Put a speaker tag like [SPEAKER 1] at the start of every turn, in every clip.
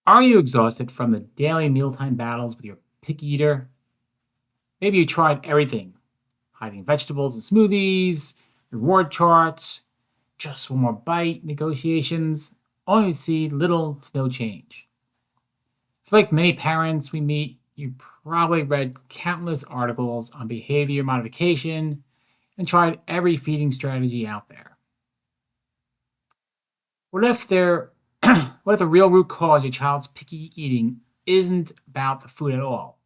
[SPEAKER 1] Are you exhausted from the daily mealtime battles with your picky eater? Maybe you tried everything: hiding vegetables in smoothies, reward charts, just one more bite negotiations, only to see little to no change. It's like many parents we meet, you probably read countless articles on behavior modification and tried every feeding strategy out there. What if there what if the real root cause of your child's picky eating isn't about the food at all?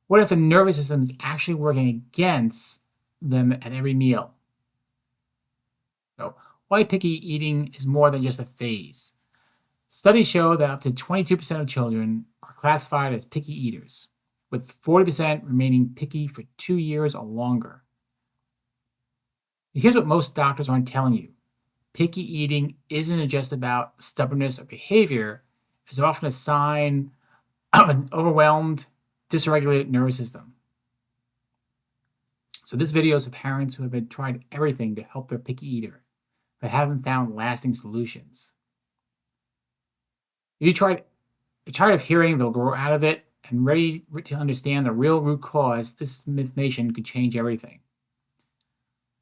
[SPEAKER 1] What if the nervous system is actually working against them at every meal? So, why picky eating is more than just a phase. Studies show that up to 22% of children are classified as picky eaters, with 40% remaining picky for 2 years or longer. Here's what most doctors aren't telling you: picky eating isn't just about stubbornness or behavior, it's often a sign of an overwhelmed, dysregulated nervous system. So this video is for parents who have tried everything to help their picky eater, but haven't found lasting solutions. You're tired of hearing they'll grow out of it and ready to understand the real root cause. This information could change everything.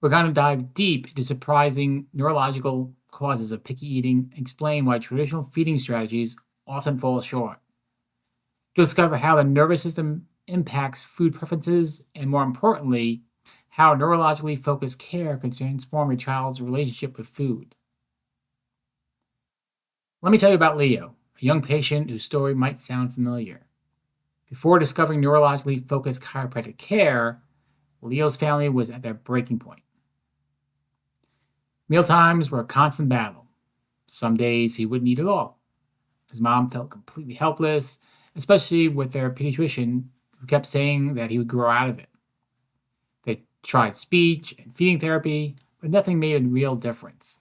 [SPEAKER 1] We're going to dive deep into surprising neurological causes of picky eating and explain why traditional feeding strategies often fall short. You'll discover how the nervous system impacts food preferences, and more importantly, how neurologically focused care can transform your child's relationship with food. Let me tell you about Leo, a young patient whose story might sound familiar. Before discovering neurologically focused chiropractic care, Leo's family was at their breaking point. Mealtimes were a constant battle. Some days he wouldn't eat at all. His mom felt completely helpless, especially with their pediatrician, who kept saying that he would grow out of it. They tried speech and feeding therapy, but nothing made a real difference.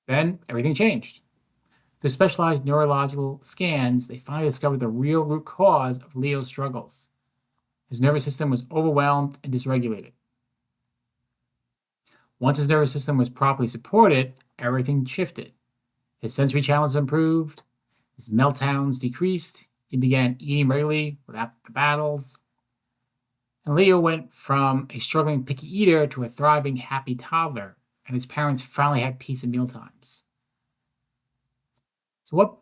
[SPEAKER 1] Then everything changed. Through specialized neurological scans, they finally discovered the real root cause of Leo's struggles. His nervous system was overwhelmed and dysregulated. Once his nervous system was properly supported, everything shifted. His sensory challenges improved, his meltdowns decreased, he began eating regularly without the battles, and Leo went from a struggling picky eater to a thriving, happy toddler, and his parents finally had peace at mealtimes. So what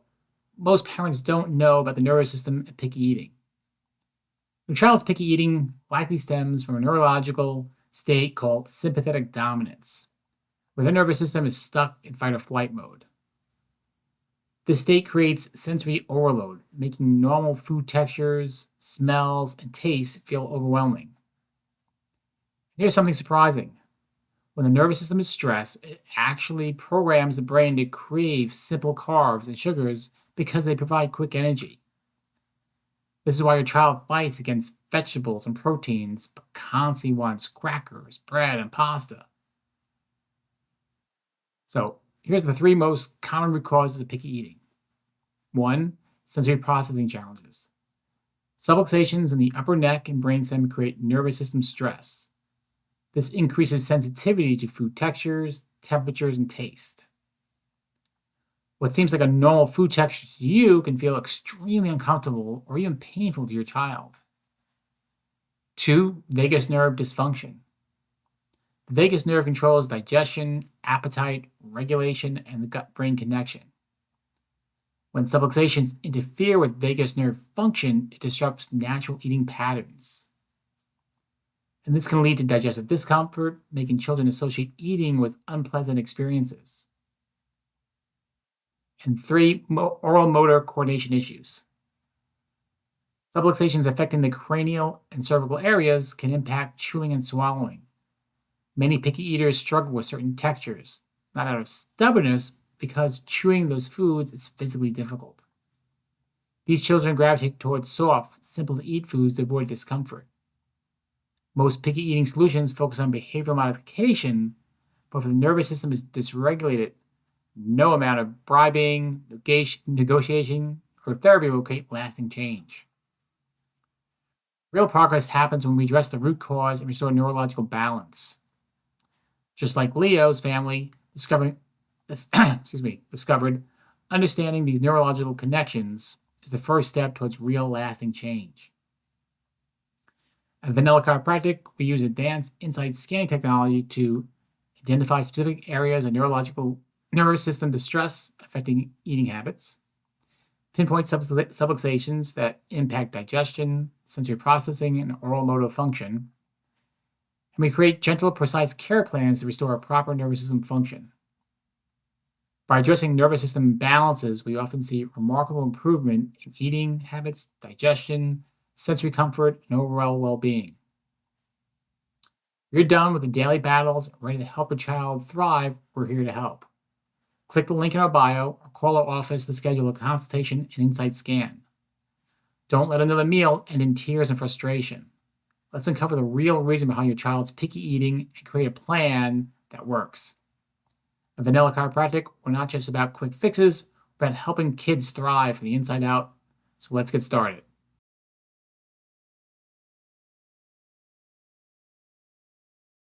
[SPEAKER 1] most parents don't know about the nervous system and picky eating. Your child's picky eating likely stems from a neurological state called sympathetic dominance, where their nervous system is stuck in fight or flight mode. This state creates sensory overload, making normal food textures, smells, and tastes feel overwhelming. Here's something surprising. When the nervous system is stressed, it actually programs the brain to crave simple carbs and sugars because they provide quick energy. This is why your child fights against vegetables and proteins, but constantly wants crackers, bread, and pasta. So, here's the 3 most common root causes of picky eating. 1. Sensory processing challenges. Subluxations in the upper neck and brainstem create nervous system stress. This increases sensitivity to food textures, temperatures, and taste. What seems like a normal food texture to you can feel extremely uncomfortable or even painful to your child. 2. Vagus nerve dysfunction. The vagus nerve controls digestion, appetite, regulation, and the gut-brain connection. When subluxations interfere with vagus nerve function, it disrupts natural eating patterns. And this can lead to digestive discomfort, making children associate eating with unpleasant experiences. And 3. Oral motor coordination issues. Subluxations affecting the cranial and cervical areas can impact chewing and swallowing. Many picky eaters struggle with certain textures, not out of stubbornness, because chewing those foods is physically difficult. These children gravitate towards soft, simple-to-eat foods to avoid discomfort. Most picky eating solutions focus on behavioral modification, but if the nervous system is dysregulated, no amount of bribing, negotiation, or therapy will create lasting change. Real progress happens when we address the root cause and restore neurological balance. Just like Leo's family discovered Understanding these neurological connections is the first step towards real lasting change. At Vanilla Chiropractic, we use advanced insight scanning technology to identify specific areas of nervous system distress affecting eating habits, pinpoint subluxations that impact digestion, sensory processing, and oral motor function, and we create gentle, precise care plans to restore a proper nervous system function. By addressing nervous system imbalances, we often see remarkable improvement in eating habits, digestion, sensory comfort, and overall well-being. If you're done with the daily battles and ready to help your child thrive, we're here to help. Click the link in our bio or call our office to schedule a consultation and insight scan. Don't let another meal end in tears and frustration. Let's uncover the real reason behind your child's picky eating and create a plan that works. At Vanilla Chiropractic, we're not just about quick fixes, we're about helping kids thrive from the inside out. So let's get started.